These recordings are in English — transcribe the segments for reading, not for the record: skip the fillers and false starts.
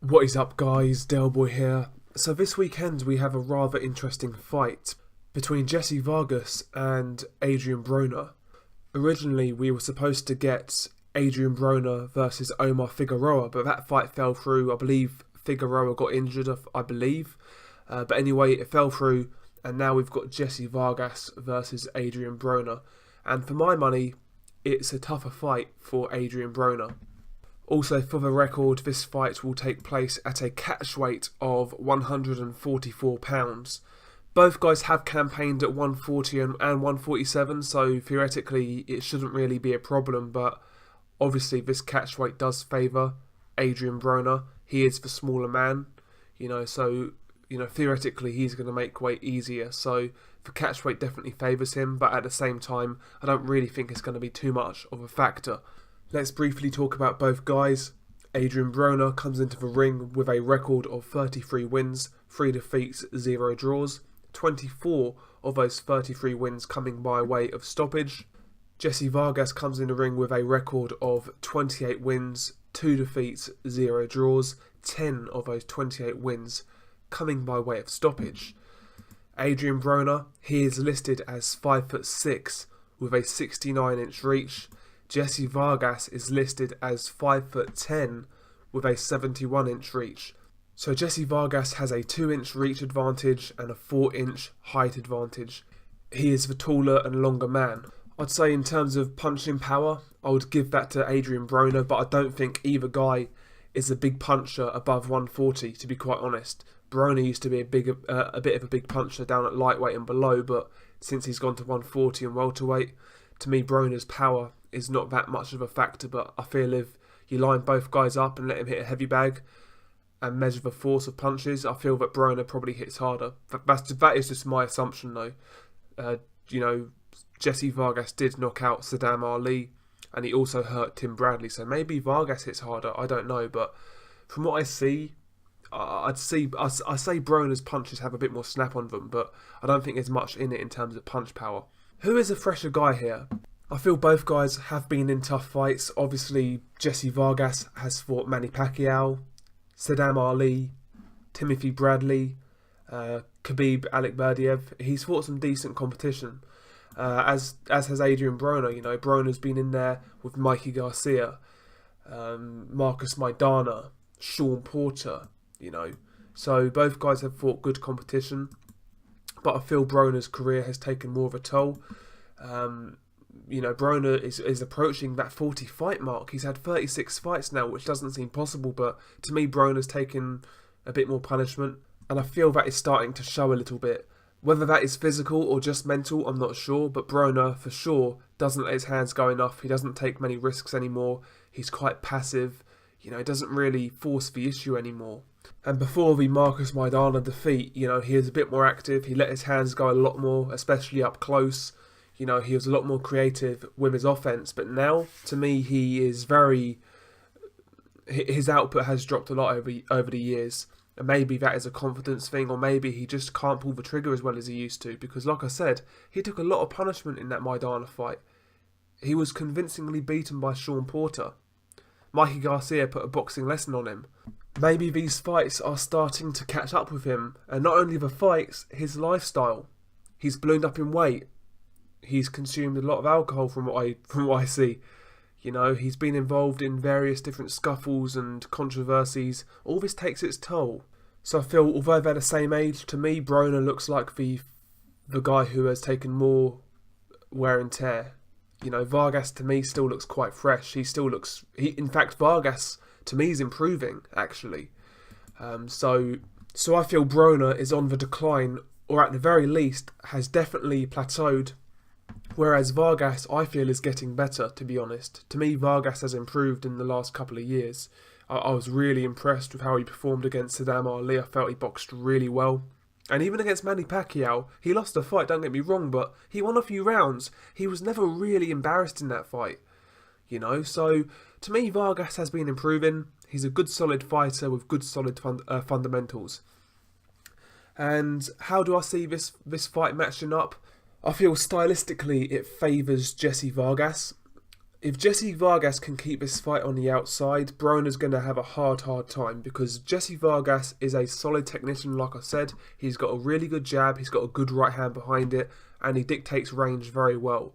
What is up, guys? Delboy here. So this weekend we have a rather interesting fight between Jessie Vargas and Adrien Broner. Originally we were supposed to get Adrien Broner versus Omar Figueroa, but that fight fell through. I believe Figueroa got injured, but anyway, it fell through, and now we've got Jessie Vargas versus Adrien Broner. And for my money, it's a tougher fight for Adrien Broner. Also, for the record, this fight will take place at a catch weight of £144. Both guys have campaigned at 140 and 147, so theoretically it shouldn't really be a problem, but obviously this catch weight does favour Adrien Broner. He is the smaller man, so theoretically he's going to make weight easier, so the catch weight definitely favours him, but at the same time I don't really think it's going to be too much of a factor. Let's briefly talk about both guys. Adrien Broner comes into the ring with a record of 33 wins, 3 defeats, 0 draws. 24 of those 33 wins coming by way of stoppage. Jessie Vargas comes in the ring with a record of 28 wins, 2 defeats, 0 draws. 10 of those 28 wins coming by way of stoppage. Adrien Broner, he is listed as 5'6" with a 69-inch reach. Jessie Vargas is listed as 5'10" with a 71-inch reach. So Jessie Vargas has a 2-inch reach advantage and a 4-inch height advantage. He is the taller and longer man. I'd say in terms of punching power, I would give that to Adrien Broner, but I don't think either guy is a big puncher above 140, to be quite honest. Broner used to be a bit of a big puncher down at lightweight and below, but since he's gone to 140 and welterweight, to me Broner's power is not that much of a factor, but I feel if you line both guys up and let him hit a heavy bag and measure the force of punches, I feel that Broner probably hits harder. That is just my assumption though. Jessie Vargas did knock out Saddam Ali, and he also hurt Tim Bradley, so maybe Vargas hits harder, I don't know, but from what I see, I say Broner's punches have a bit more snap on them, but I don't think there's much in it in terms of punch power. Who is a fresher guy here? I feel both guys have been in tough fights. Obviously, Jessie Vargas has fought Manny Pacquiao, Saddam Ali, Timothy Bradley, Khabib Alikberdiev. He's fought some decent competition, as has Adrien Broner. Broner's been in there with Mikey Garcia, Marcus Maidana, Sean Porter. So both guys have fought good competition, but I feel Broner's career has taken more of a toll. Broner is approaching that 40 fight mark. He's had 36 fights now, which doesn't seem possible, but to me Broner's taken a bit more punishment, and I feel that is starting to show a little bit. Whether that is physical or just mental, I'm not sure, but Broner for sure doesn't let his hands go enough. He doesn't take many risks anymore. He's quite passive. He doesn't really force the issue anymore. And before the Marcus Maidana defeat, he was a bit more active. He let his hands go a lot more, especially up close. He was a lot more creative with his offense. But now, to me, his output has dropped a lot over the years. And maybe that is a confidence thing, or maybe he just can't pull the trigger as well as he used to. Because like I said, he took a lot of punishment in that Maidana fight. He was convincingly beaten by Sean Porter. Mikey Garcia put a boxing lesson on him. Maybe these fights are starting to catch up with him. And not only the fights, his lifestyle. He's ballooned up in weight. He's consumed a lot of alcohol from what I see. He's been involved in various different scuffles and controversies. All this takes its toll. So I feel, although they're the same age, to me Broner looks like the guy who has taken more wear and tear. Vargas to me still looks quite fresh. In fact, Vargas to me is improving actually. So I feel Broner is on the decline, or at the very least has definitely plateaued. Whereas Vargas, I feel, is getting better, to be honest. To me, Vargas has improved in the last couple of years. I was really impressed with how he performed against Saddam Ali. I felt he boxed really well. And even against Manny Pacquiao, he lost a fight, don't get me wrong, but he won a few rounds. He was never really embarrassed in that fight. So to me, Vargas has been improving. He's a good, solid fighter with good, solid fundamentals. And how do I see this fight matching up? I feel stylistically it favours Jessie Vargas. If Jessie Vargas can keep this fight on the outside, Broner's going to have a hard time, because Jessie Vargas is a solid technician, like I said. He's got a really good jab, he's got a good right hand behind it, and he dictates range very well.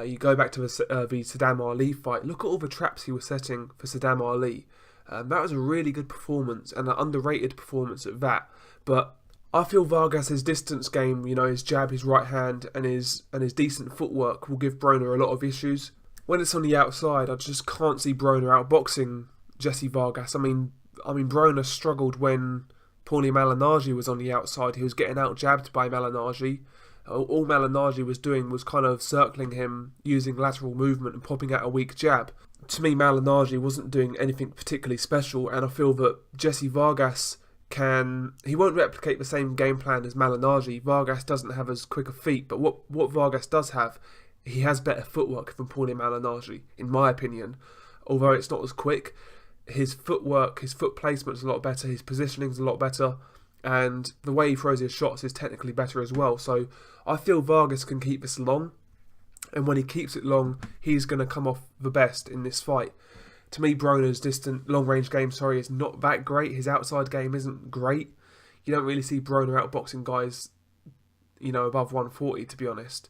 You go back to the Saddam Ali fight, look at all the traps he was setting for Saddam Ali. That was a really good performance, and an underrated performance at that. But I feel Vargas' distance game, you know, his jab, his right hand, and his decent footwork will give Broner a lot of issues. When it's on the outside, I just can't see Broner outboxing Jessie Vargas. I mean, Broner struggled when Paulie Malignaggi was on the outside. He was getting out-jabbed by Malignaggi. All Malignaggi was doing was kind of circling him, using lateral movement and popping out a weak jab. To me, Malignaggi wasn't doing anything particularly special, and I feel that Jessie Vargas he won't replicate the same game plan as Malignaggi. Vargas doesn't have as quick a feet, but what Vargas does have, he has better footwork than Paulie Malignaggi, in my opinion. Although it's not as quick, his footwork, his foot placement's a lot better, his positioning's a lot better, and the way he throws his shots is technically better as well. So I feel Vargas can keep this long, and when he keeps it long, he's going to come off the best in this fight. To me, Broner's long-range game, is not that great. His outside game isn't great. You don't really see Broner outboxing guys, you know, above 140, to be honest.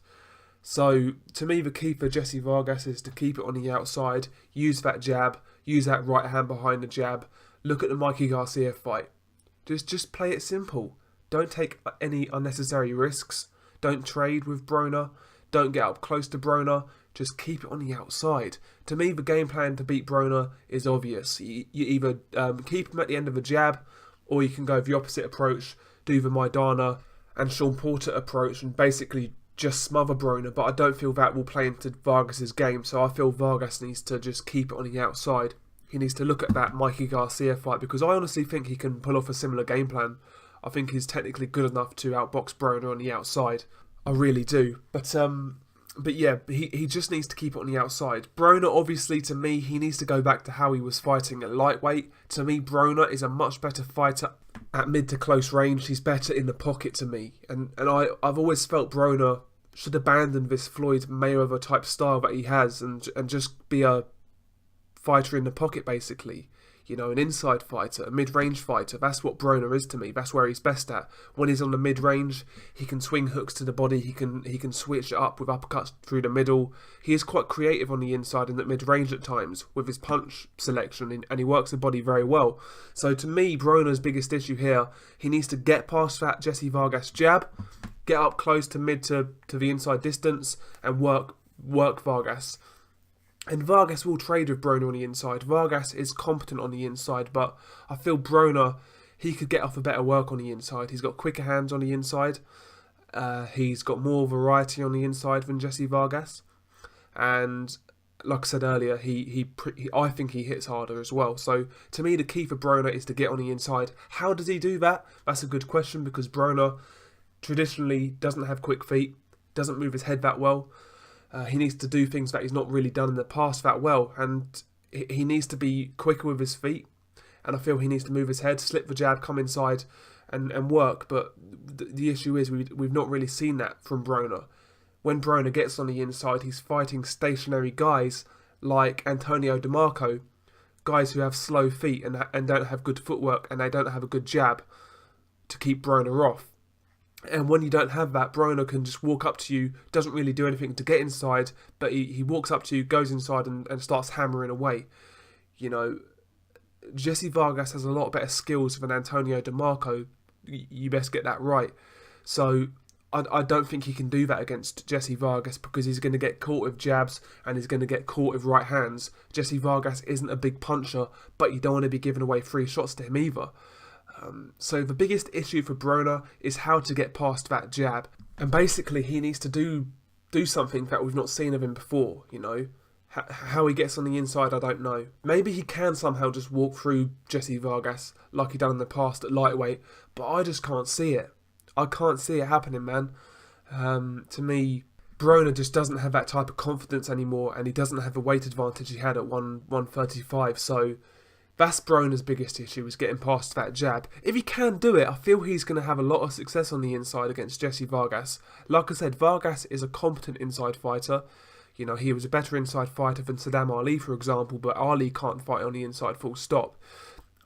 So, to me, the key for Jessie Vargas is to keep it on the outside, use that jab, use that right hand behind the jab. Look at the Mikey Garcia fight. Just play it simple. Don't take any unnecessary risks. Don't trade with Broner. Don't get up close to Broner. Just keep it on the outside. To me, the game plan to beat Broner is obvious. You either keep him at the end of a jab, or you can go the opposite approach, do the Maidana and Sean Porter approach, and basically just smother Broner. But I don't feel that will play into Vargas' game, so I feel Vargas needs to just keep it on the outside. He needs to look at that Mikey Garcia fight, because I honestly think he can pull off a similar game plan. I think he's technically good enough to outbox Broner on the outside. I really do. But yeah, he just needs to keep it on the outside. Broner, obviously, to me, he needs to go back to how he was fighting at lightweight. To me, Broner is a much better fighter at mid to close range. He's better in the pocket to me. And I've always felt Broner should abandon this Floyd Mayweather type style that he has and just be a fighter in the pocket, basically. You know, an inside fighter, a mid-range fighter. That's what Broner is to me. That's where he's best at. When he's on the mid-range, he can swing hooks to the body. He can switch it up with uppercuts through the middle. He is quite creative on the inside and at mid-range at times with his punch selection, and he works the body very well. So to me, Broner's biggest issue here, he needs to get past that Jessie Vargas jab, get up close to mid to the inside distance, and work Vargas. And Vargas will trade with Broner on the inside. Vargas is competent on the inside, but I feel Broner, he could get off a better work on the inside. He's got quicker hands on the inside. He's got more variety on the inside than Jessie Vargas. And like I said earlier, I think he hits harder as well. So to me, the key for Broner is to get on the inside. How does he do that? That's a good question, because Broner traditionally doesn't have quick feet, doesn't move his head that well. He needs to do things that he's not really done in the past that well, and he needs to be quicker with his feet, and I feel he needs to move his head, slip the jab, come inside and work. But the issue is we've not really seen that from Broner. When Broner gets on the inside, he's fighting stationary guys like Antonio DeMarco, guys who have slow feet and don't have good footwork, and they don't have a good jab to keep Broner off. And when you don't have that, Broner can just walk up to you, doesn't really do anything to get inside, but he walks up to you, goes inside and starts hammering away. You know, Jessie Vargas has a lot better skills than Antonio DeMarco. You best get that right. So I don't think he can do that against Jessie Vargas, because he's going to get caught with jabs and he's going to get caught with right hands. Jessie Vargas isn't a big puncher, but you don't want to be giving away free shots to him either. So the biggest issue for Broner is how to get past that jab. And basically he needs to do something that we've not seen of him before, you know. How he gets on the inside, I don't know. Maybe he can somehow just walk through Jessie Vargas like he done in the past at lightweight, but I just can't see it. I can't see it happening, man. To me, Broner just doesn't have that type of confidence anymore, and he doesn't have the weight advantage he had at 135, so that's Broner's biggest issue, is getting past that jab. If he can do it, I feel he's going to have a lot of success on the inside against Jessie Vargas. Like I said, Vargas is a competent inside fighter. You know, he was a better inside fighter than Saddam Ali, for example, but Ali can't fight on the inside full stop.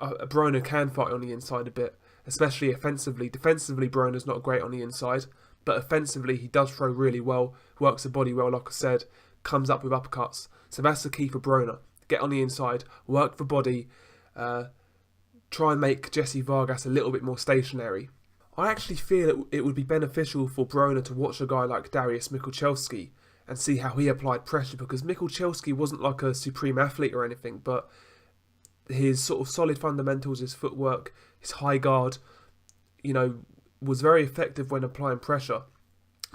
Broner can fight on the inside a bit, especially offensively. Defensively, Broner's not great on the inside, but offensively he does throw really well, works the body well, like I said, comes up with uppercuts. So that's the key for Broner. Get on the inside, work the body, try and make Jessie Vargas a little bit more stationary. I actually feel it would be beneficial for Broner to watch a guy like Dariusz Michalczewski and see how he applied pressure, because Michalczewski wasn't like a supreme athlete or anything, but his sort of solid fundamentals, his footwork, his high guard, you know, was very effective when applying pressure.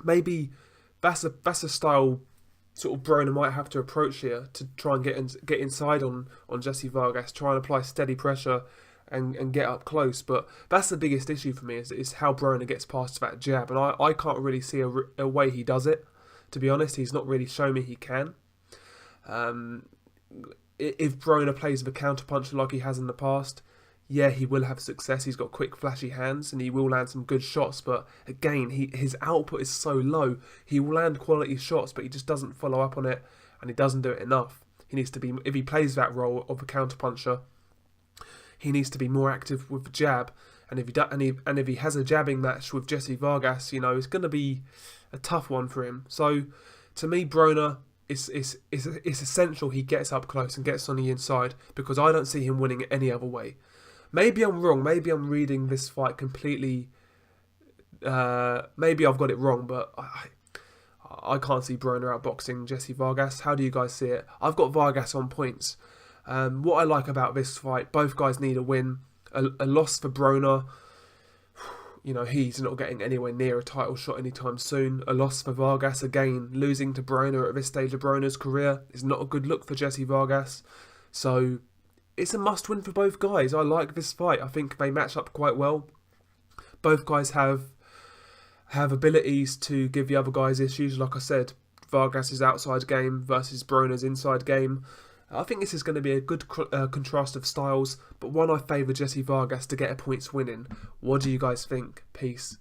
Maybe that's a style sort of Broner might have to approach here, to try and get inside on Jessie Vargas, try and apply steady pressure and get up close. But that's the biggest issue for me, is how Broner gets past that jab, and I can't really see a way he does it. To be honest, he's not really shown me he can. If Broner plays with a counterpuncher like he has in the past, yeah, he will have success. He's got quick, flashy hands, and he will land some good shots. But again, his output is so low. He will land quality shots, but he just doesn't follow up on it, and he doesn't do it enough. He needs to be, if he plays that role of a counterpuncher, he needs to be more active with the jab. And if he has a jabbing match with Jessie Vargas, you know, it's going to be a tough one for him. So, to me, Broner, it's essential he gets up close and gets on the inside, because I don't see him winning any other way. Maybe I'm wrong. Maybe I'm reading this fight completely. Maybe I've got it wrong, but I can't see Broner outboxing Jessie Vargas. How do you guys see it? I've got Vargas on points. What I like about this fight, both guys need a win. A loss for Broner, you know, he's not getting anywhere near a title shot anytime soon. A loss for Vargas, again, losing to Broner at this stage of Broner's career is not a good look for Jessie Vargas. So it's a must-win for both guys. I like this fight. I think they match up quite well. Both guys have abilities to give the other guys issues. Like I said, Vargas' outside game versus Broner's inside game. I think this is going to be a good contrast of styles, but one I favour Jessie Vargas to get a points win in. What do you guys think? Peace.